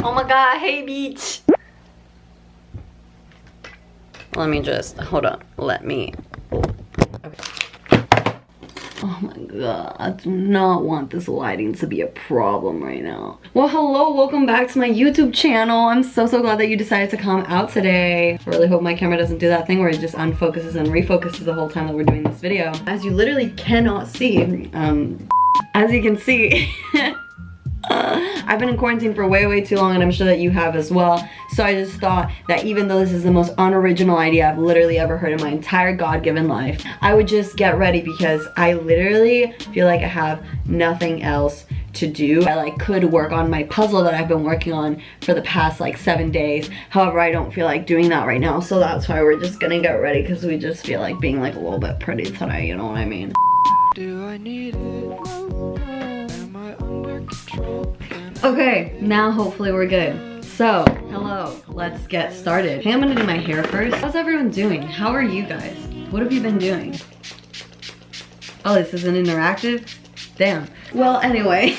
Oh my god, hey beach. Let me just, hold up, let me. Okay. Oh my god, I do not want this lighting to be a problem right now. Well, hello, welcome back to my YouTube channel. I'm so glad that you decided to come out today. I really hope my camera doesn't do that thing where it just unfocuses and refocuses the whole time that we're doing this video. As you literally cannot see, as you can see, I've been in quarantine for way too long, and I'm sure that you have as well. So I just thought that even though this is the most unoriginal idea I've literally ever heard in my entire God-given life, I would just get ready because I literally feel like I have nothing else to do. I could work on my puzzle that I've been working on for the past 7 days. However, I don't feel like doing that right now, so that's why we're just gonna get ready because we just feel like being a little bit pretty today, you know what I mean? Do I need it? Okay, now hopefully we're good. So, hello, let's get started. I think I'm gonna do my hair first. How's everyone doing? How are you guys? What have you been doing? Oh, this isn't interactive? Damn. Well, anyway.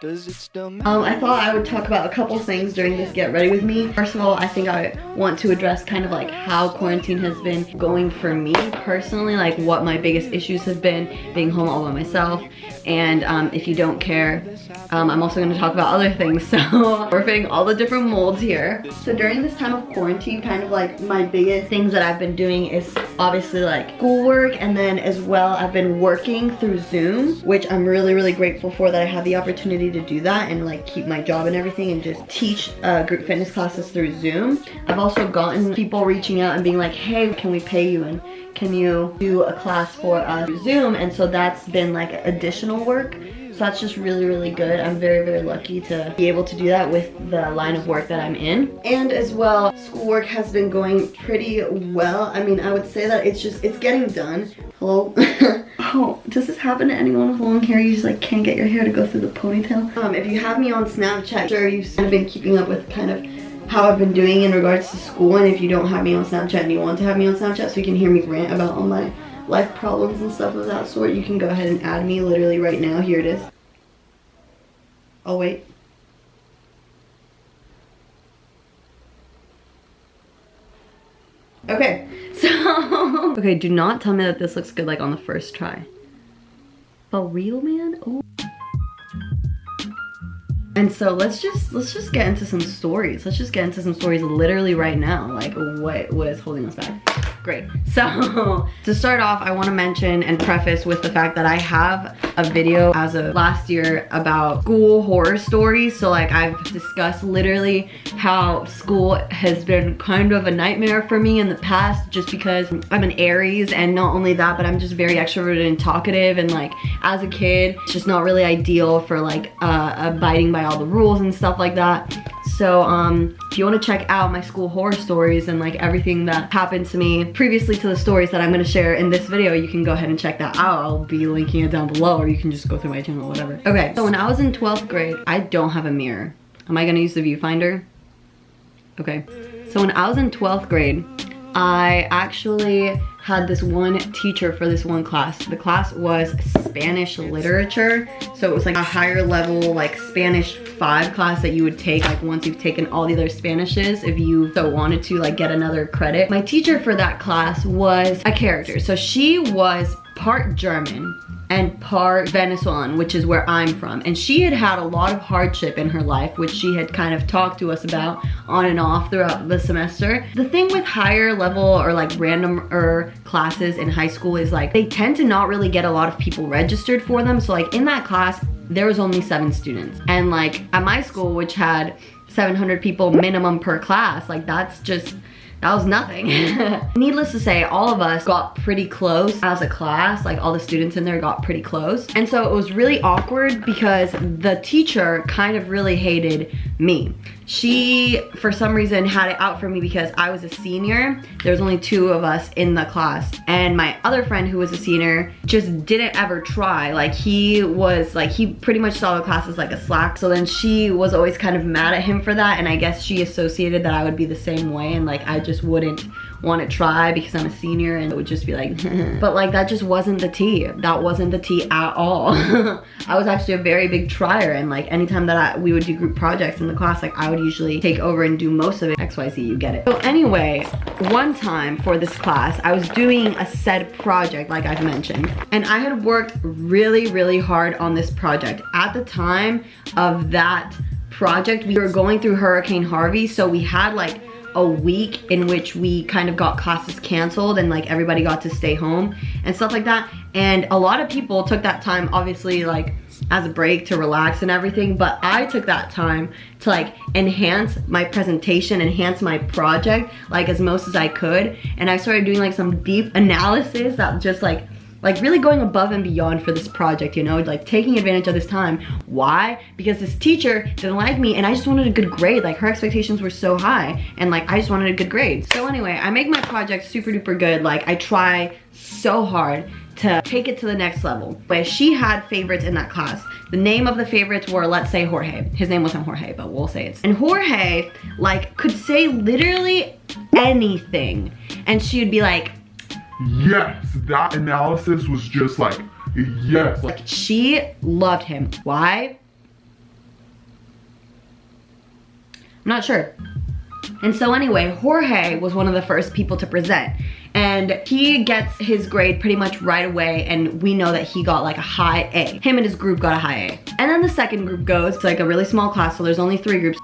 Does it still matter? I thought I would talk about a couple things during this get ready with me. First of all, I think I want to address kind of how quarantine has been going for me personally, what my biggest issues have been being home all by myself. And if you don't care, I'm also going to talk about other things. So we're fitting all the different molds here. So during this time of quarantine, kind of my biggest things that I've been doing is obviously schoolwork, and then as well I've been working through Zoom, which I'm really grateful for that I have the opportunity to do that and keep my job and everything and just teach group fitness classes through Zoom. I've also gotten people reaching out and being like, hey, can we pay you and can you do a class for us through Zoom? And so that's been additional work. So that's just really good. I'm very lucky to be able to do that with the line of work that I'm in. And as well, schoolwork has been going pretty well. I mean, I would say that it's getting done. Hello? Oh, does this happen to anyone with long hair? You just can't get your hair to go through the ponytail? If you have me on Snapchat, I'm sure you've kind of been keeping up with kind of how I've been doing in regards to school. And if you don't have me on Snapchat and you want to have me on Snapchat so you can hear me rant about all my life problems and stuff of that sort, you can go ahead and add me literally right now. Here it is. Oh wait. Okay, so okay, do not tell me that this looks good on the first try. For real, man? Oh. And so let's just get into some stories. Let's just get into some stories literally right now. What is holding us back? Great. So to start off, I want to mention and preface with the fact that I have a video as of last year about school horror stories. So I've discussed literally how school has been kind of a nightmare for me in the past, just because I'm an Aries, and not only that, but I'm just very extroverted and talkative, and as a kid, it's just not really ideal for abiding by all the rules and stuff like that. So if you want to check out my school horror stories and everything that happened to me previously to the stories that I'm going to share in this video, you can go ahead and check that out. I'll be linking it down below, or you can just go through my channel, whatever. Okay, so when I was in 12th grade, I don't have a mirror. Am I going to use the viewfinder? Okay, so when I was in 12th grade, I actually had this one teacher for this one class. The class was Spanish literature. So it was a higher level Spanish 5 class that you would take once you've taken all the other Spanishes, if you so wanted to get another credit. My teacher for that class was a character. So she was part German and part Venezuelan, which is where I'm from. And she had had a lot of hardship in her life, which she had kind of talked to us about on and off throughout the semester. The thing with higher level or random classes in high school is they tend to not really get a lot of people registered for them. So in that class, there was only 7 students. And at my school, which had 700 people minimum per class, that was nothing. Needless to say, all of us got pretty close as a class. All the students in there got pretty close. And so it was really awkward because the teacher kind of really hated me. She, for some reason, had it out for me because I was a senior. There was only 2 of us in the class. And my other friend who was a senior just didn't ever try. He pretty much saw the class as a slack. So then she was always kind of mad at him for that. And I guess she associated that I would be the same way. And I just wouldn't want to try because I'm a senior, and it would just be but that just wasn't the tea. That wasn't the tea at all. I was actually a very big trier, and anytime that we would do group projects in the class, like I would usually take over and do most of it. XYZ, you get it. So anyway, one time for this class, I was doing a said project like I've mentioned, and I had worked really, really hard on this project. At the time of that project, we were going through Hurricane Harvey, so we had like a week in which we kind of got classes canceled and like everybody got to stay home and stuff like that. And a lot of people took that time obviously like as a break to relax and everything, but I took that time to like enhance my presentation, enhance my project like as most as I could. And I started doing like some deep analysis that just like really going above and beyond for this project, you know, like taking advantage of this time. Why? Because this teacher didn't like me and I just wanted a good grade. Like her expectations were so high and like I just wanted a good grade. So anyway, I make my project super duper good. Like I try so hard to take it to the next level. But she had favorites in that class. The name of the favorites were, let's say, Jorge. His name wasn't Jorge, but we'll say it's. And Jorge like could say literally anything and she would be like, yes, that analysis was just like, yes. Like she loved him. Why? I'm not sure. And so anyway, Jorge was one of the first people to present. And he gets his grade pretty much right away, and we know that he got like a high A. Him and his group got a high A. And then the second group goes, it's like a really small class, so there's only 3 groups.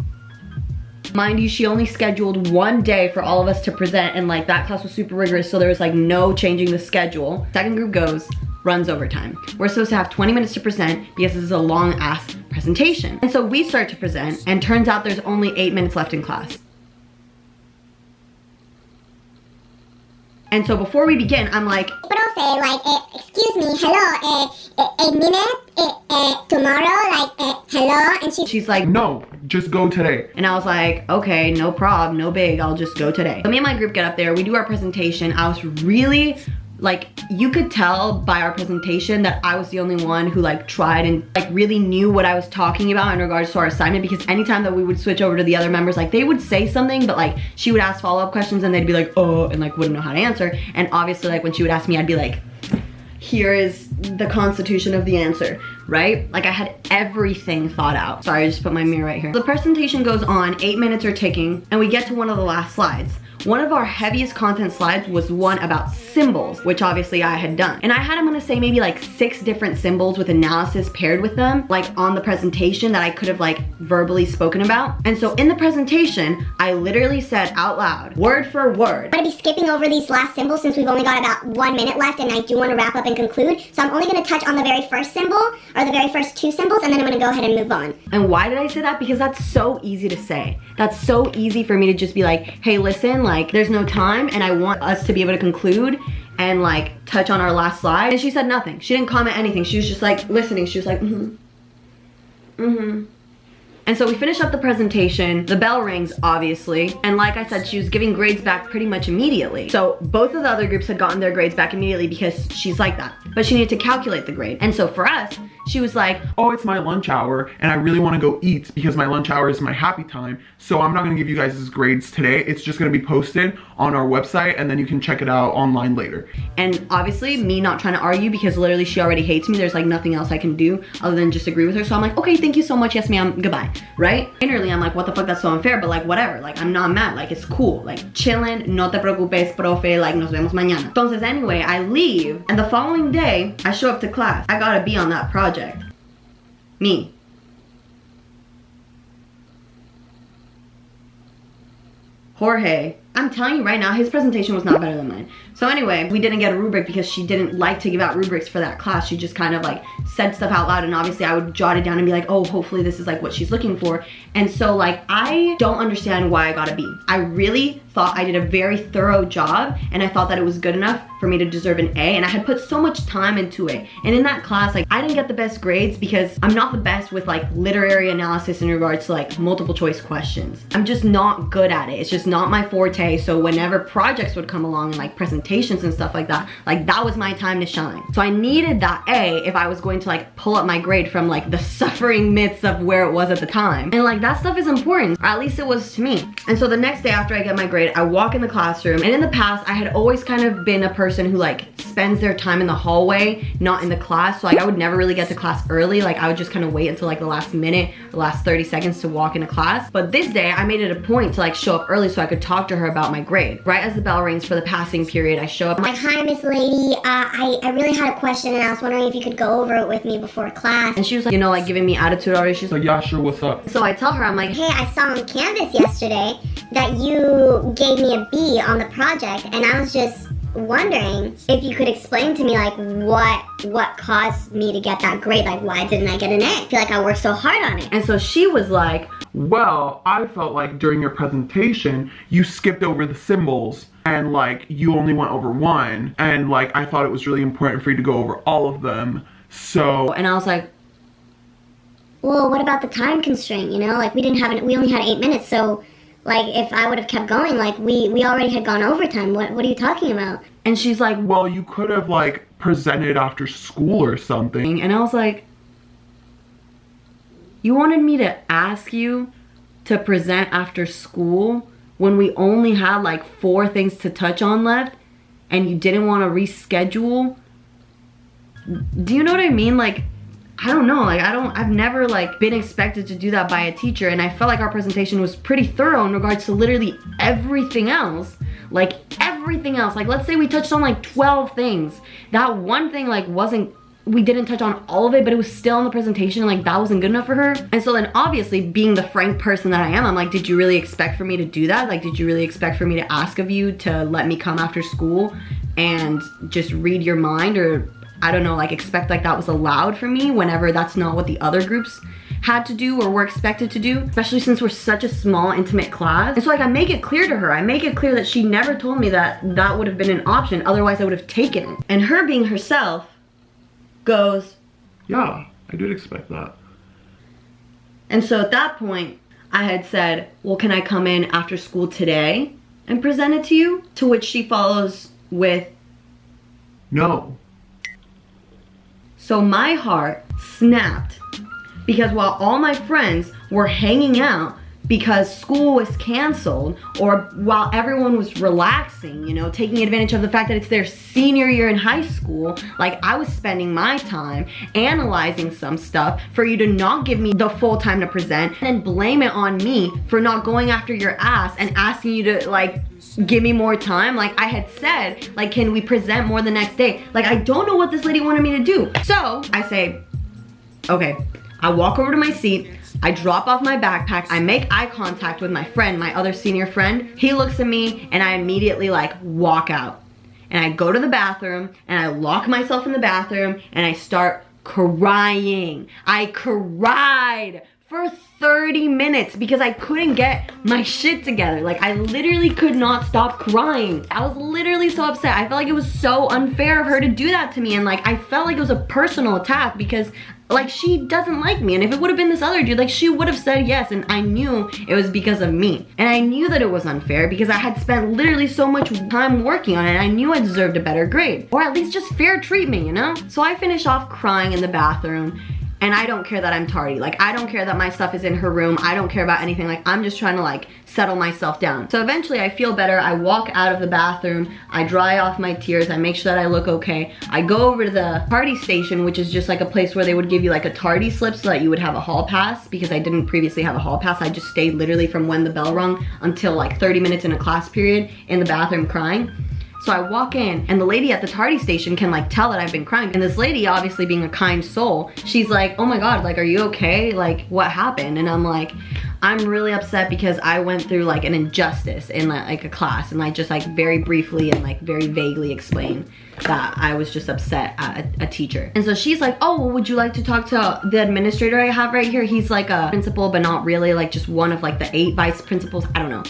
Mind you, she only scheduled 1 day for all of us to present, and like that class was super rigorous, so there was like no changing the schedule. Second group goes, runs overtime. We're supposed to have 20 minutes to present because this is a long ass presentation. And so we start to present, and turns out there's only 8 minutes left in class. And so before we begin, I'm like, Profe, like, excuse me, hello, a minute, tomorrow, like, hello, and she's like, no, just go today. And I was like, okay, no prob, no big, I'll just go today. So me and my group get up there, we do our presentation. I was really, like, you could tell by our presentation that I was the only one who like tried and like really knew what I was talking about in regards to our assignment, because anytime that we would switch over to the other members, like they would say something, but like she would ask follow-up questions and they'd be like, oh, and like wouldn't know how to answer. And obviously like when she would ask me, I'd be like, here is the constitution of the answer, right? Like I had everything thought out. Sorry, I just put my mirror right here. The presentation goes on, 8 minutes are ticking, and we get to one of the last slides. One of our heaviest content slides was one about symbols, which obviously I had done. And I had, I'm gonna say maybe like 6 different symbols with analysis paired with them, like on the presentation that I could have like verbally spoken about. And so in the presentation, I literally said out loud, word for word, I'm gonna be skipping over these last symbols since we've only got about 1 minute left and I do wanna wrap up and conclude. So I'm only gonna touch on the very first symbol or the very first 2 symbols, and then I'm gonna go ahead and move on. And why did I say that? Because that's so easy to say. That's so easy for me to just be like, hey, listen, like there's no time and I want us to be able to conclude and like touch on our last slide. And she said nothing. She didn't comment anything. She was just like listening. She was like, And so we finished up the presentation. The bell rings, obviously. And like I said, she was giving grades back pretty much immediately. So both of the other groups had gotten their grades back immediately because she's like that. But she needed to calculate the grade. And so for us, she was like, oh, it's my lunch hour and I really want to go eat because my lunch hour is my happy time. So I'm not going to give you guys grades today. It's just going to be posted on our website and then you can check it out online later. And obviously me not trying to argue because literally she already hates me. There's like nothing else I can do other than just agree with her. So I'm like, okay, thank you so much. Yes, ma'am. Goodbye. Right? Innerly, I'm like, what the fuck? That's so unfair. But like, whatever. Like, I'm not mad. Like, it's cool. Like, chillin'. No te preocupes, profe. Like, nos vemos mañana. Entonces, anyway, I leave. And the following day, I show up to class. I gotta be on that project. Me. Jorge. I'm telling you right now, his presentation was not better than mine. So anyway, we didn't get a rubric because she didn't like to give out rubrics for that class. She just kind of like said stuff out loud, and obviously I would jot it down and be like, oh, hopefully this is like what she's looking for. And so like, I don't understand why I got a B. I really thought I did a very thorough job, and I thought that it was good enough for me to deserve an A, and I had put so much time into it. And in that class, like, I didn't get the best grades because I'm not the best with like literary analysis in regards to like multiple choice questions. I'm just not good at it. It's just not my forte. So whenever projects would come along and like presentations and stuff like that was my time to shine. So I needed that A if I was going to like pull up my grade from like the suffering midst of where it was at the time. And like that stuff is important, or at least it was to me. And so the next day after I get my grade grade. I walk in the classroom, and in the past, I had always kind of been a person who like spends their time in the hallway, not in the class. So like I would never really get to class early. Like I would just kind of wait until like the last minute, the last 30 seconds to walk into class. But this day I made it a point to like show up early so I could talk to her about my grade. Right as the bell rings for the passing period, I show up. I'm like, hi, Miss Lady. I really had a question and I was wondering if you could go over it with me before class. And she was like, you know, like giving me attitude already. She's like, yeah, sure, what's up? So I tell her, I'm like, hey, I saw on Canvas yesterday that you gave me a B on the project, and I was just wondering if you could explain to me like what caused me to get that grade. Like, why didn't I get an A? I feel like I worked so hard on it. And so she was like, well, I felt like during your presentation you skipped over the symbols and like you only went over one, and like I thought it was really important for you to go over all of them. So, and I was like, well, what about the time constraint, you know? Like we only had 8 minutes, so like if I would have kept going, like we already had gone overtime. What are you talking about? And she's like, well, you could have like presented after school or something. And I was like, you wanted me to ask you to present after school when we only had like 4 things to touch on left and you didn't want to reschedule? Do you know what I mean? Like, I don't know, like I've never like been expected to do that by a teacher, and I felt like our presentation was pretty thorough in regards to literally everything else. Like everything else. Like let's say we touched on like 12 things. That one thing like we didn't touch on all of it, but it was still in the presentation, like that wasn't good enough for her. And so then obviously being the frank person that I am, I'm like, did you really expect for me to do that? Like, did you really expect for me to ask of you to let me come after school and just read your mind, or I don't know, like expect like that was allowed for me whenever that's not what the other groups had to do or were expected to do, especially since we're such a small, intimate class. And so like I make it clear to her, I make it clear that she never told me that that would have been an option, otherwise I would have taken it. And her being herself goes, yeah, I did expect that. And so at that point, I had said, well, can I come in after school today and present it to you? To which she follows with, no. So my heart snapped, because while all my friends were hanging out because school was canceled, or while everyone was relaxing, you know, taking advantage of the fact that it's their senior year in high school, like I was spending my time analyzing some stuff for you to not give me the full time to present and then blame it on me for not going after your ass and asking you to like give me more time. Like I had said, like, can we present more the next day? Like I don't know what this lady wanted me to do. So I say, okay. I walk over to my seat, I drop off my backpack, I make eye contact with my friend, my other senior friend. He looks at me and I immediately like walk out. And I go to the bathroom and I lock myself in the bathroom and I start crying. I cried for 30 minutes because I couldn't get my shit together. Like I literally could not stop crying. I was literally so upset. I felt like it was so unfair of her to do that to me, and like I felt like it was a personal attack because like she doesn't like me, and if it would have been this other dude, like she would have said yes, and I knew it was because of me. And I knew that it was unfair because I had spent literally so much time working on it, and I knew I deserved a better grade, or at least just fair treatment, you know? So I finish off crying in the bathroom, and I don't care that I'm tardy. Like I don't care that my stuff is in her room. I don't care about anything. Like I'm just trying to like settle myself down. So eventually I feel better. I walk out of the bathroom. I dry off my tears. I make sure that I look okay. I go over to the tardy station, which is just like a place where they would give you like a tardy slip so that you would have a hall pass, because I didn't previously have a hall pass. I just stayed literally from when the bell rung until like 30 minutes in a class period in the bathroom crying. So I walk in and the lady at the tardy station can like tell that I've been crying. And this lady, obviously being a kind soul, she's like, oh my God, like, are you okay? Like, what happened? And I'm like, I'm really upset because I went through like an injustice in like a class, and I just like very briefly and like very vaguely explained that I was just upset at a teacher. And so she's like, oh, well, would you like to talk to the administrator I have right here? He's like a principal, but not really, like just one of like the 8 vice principals. I don't know.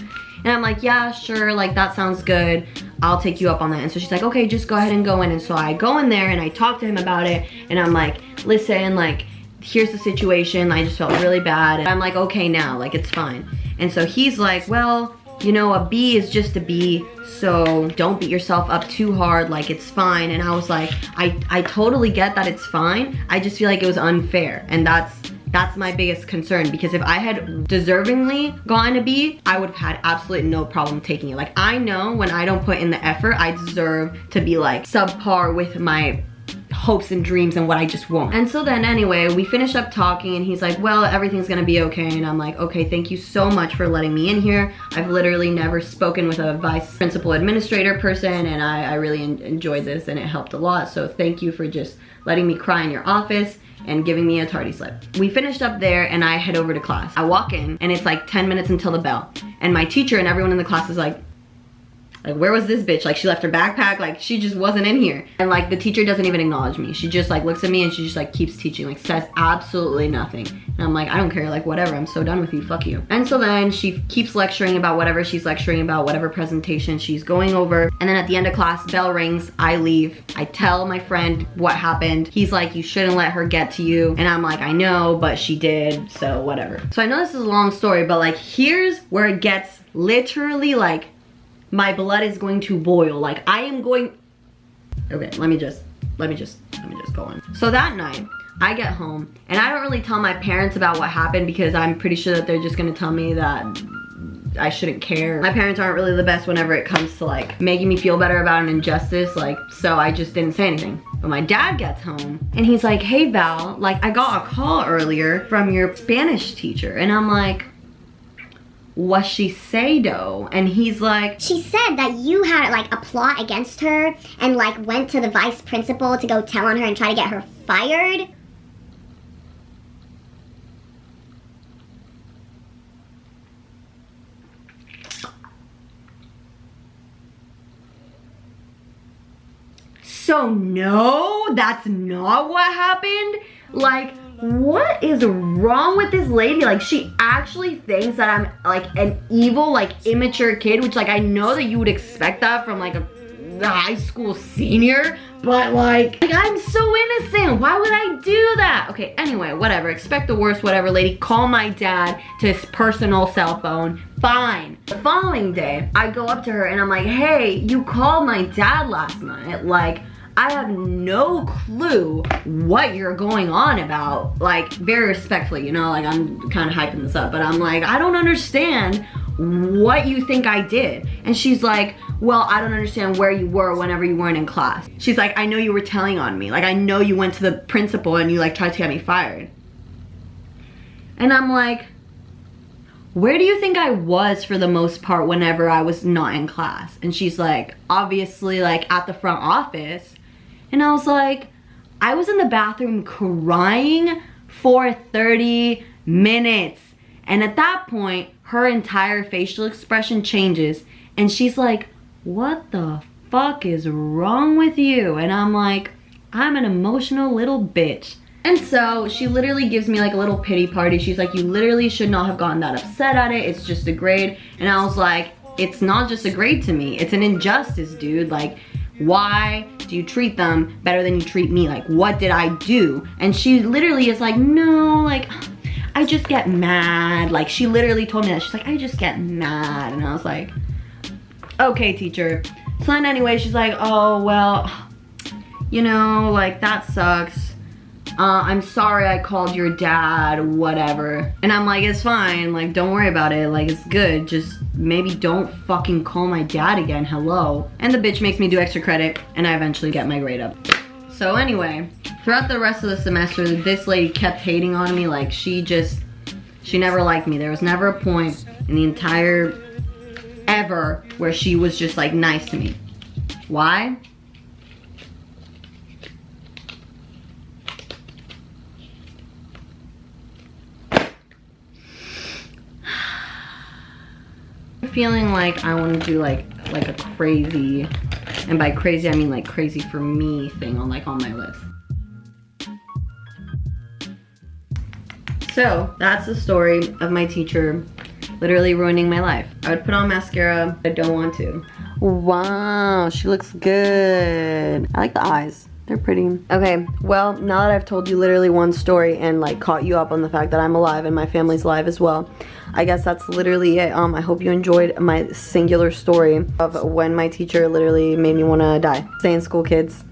And I'm like, yeah, sure, like that sounds good. I'll take you up on that. And so she's like, okay, just go ahead and go in. And so I go in there and I talk to him about it, and I'm like, listen, like, here's the situation. I just felt really bad. And I'm like, okay now, like it's fine. And so he's like, well, you know, a B is just a B, so don't beat yourself up too hard, like it's fine. And I was like, I totally get that it's fine. I just feel like it was unfair, and that's That's my biggest concern, because if I had deservingly gotten a B, I would have had absolutely no problem taking it. Like, I know when I don't put in the effort, I deserve to be like subpar with my hopes and dreams and what I just want. And so then anyway, we finished up talking and he's like, well, everything's gonna be okay. And I'm like, okay, thank you so much for letting me in here. I've literally never spoken with a vice principal administrator person, and I really enjoyed this and it helped a lot. So thank you for just letting me cry in your office and giving me a tardy slip. We finished up there and I head over to class. I walk in and it's like 10 minutes until the bell. And my teacher and everyone in the class is like, where was this bitch? Like, she left her backpack, like she just wasn't in here. And like the teacher doesn't even acknowledge me. She just like looks at me and she just like keeps teaching, like says absolutely nothing. And I'm like, I don't care, like whatever, I'm so done with you, fuck you. And so then she keeps lecturing about whatever she's lecturing about, whatever presentation she's going over. And then at the end of class, bell rings, I leave. I tell my friend what happened. He's like, you shouldn't let her get to you. And I'm like, I know, but she did, so whatever. So I know this is a long story, but like here's where it gets literally like, my blood is going to boil. Like I am going, okay, let me just go on. So that night, I get home and I don't really tell my parents about what happened because I'm pretty sure that they're just gonna tell me that I shouldn't care. My parents aren't really the best whenever it comes to like making me feel better about an injustice, like, so I just didn't say anything. But my dad gets home and he's like, hey Val, like I got a call earlier from your Spanish teacher. And I'm like, what she say though? And he's like, she said that you had like a plot against her and like went to the vice principal to go tell on her and try to get her fired. so no, that's not what happened. Like, what is wrong with this lady? Like, she actually thinks that I'm like an evil, like immature kid, which like I know that you would expect that from like a high school senior, but like I'm so innocent. Why would I do that? Okay, anyway, whatever. Expect the worst, whatever, lady. Call my dad to his personal cell phone. Fine. The following day, I go up to her and I'm like, hey, you called my dad last night. Like, I have no clue what you're going on about. Like, very respectfully, you know, like I'm kind of hyping this up, but I'm like, I don't understand what you think I did. And she's like, well, I don't understand where you were whenever you weren't in class. She's like, I know you were telling on me. Like, I know you went to the principal and you like tried to get me fired. And I'm like, where do you think I was for the most part whenever I was not in class? And she's like, obviously like at the front office. And I was like, I was in the bathroom crying for 30 minutes. And at that point, her entire facial expression changes. And she's like, what the fuck is wrong with you? And I'm like, I'm an emotional little bitch. And so she literally gives me like a little pity party. She's like, you literally should not have gotten that upset at it. It's just a grade. And I was like, it's not just a grade to me. It's an injustice, dude. Like, why do you treat them better than you treat me? Like, what did I do? And she literally is like, no, like, I just get mad. Like, she literally told me that. She's like, I just get mad. And I was like, okay, teacher. So then anyway, she's like, oh, well, you know, like, that sucks. I'm sorry I called your dad, whatever. And I'm like, it's fine, like, don't worry about it, like, it's good, just maybe don't fucking call my dad again, hello. And the bitch makes me do extra credit, and I eventually get my grade up. So anyway, throughout the rest of the semester, this lady kept hating on me, like, she never liked me. There was never a point in the entire ever where she was just, like, nice to me. Why? Feeling like I want to do like a crazy, and by crazy I mean like crazy for me thing on like on my list. So that's the story of my teacher literally ruining my life. I would put on mascara, but I don't want to. Wow, she looks good. I like the eyes. They're pretty. Okay, well, now that I've told you literally one story and like caught you up on the fact that I'm alive and my family's alive as well, I guess that's literally it. I hope you enjoyed my singular story of when my teacher literally made me want to die. Stay in school, kids.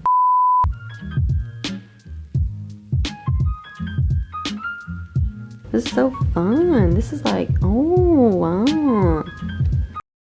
This is so fun. This is like, oh wow.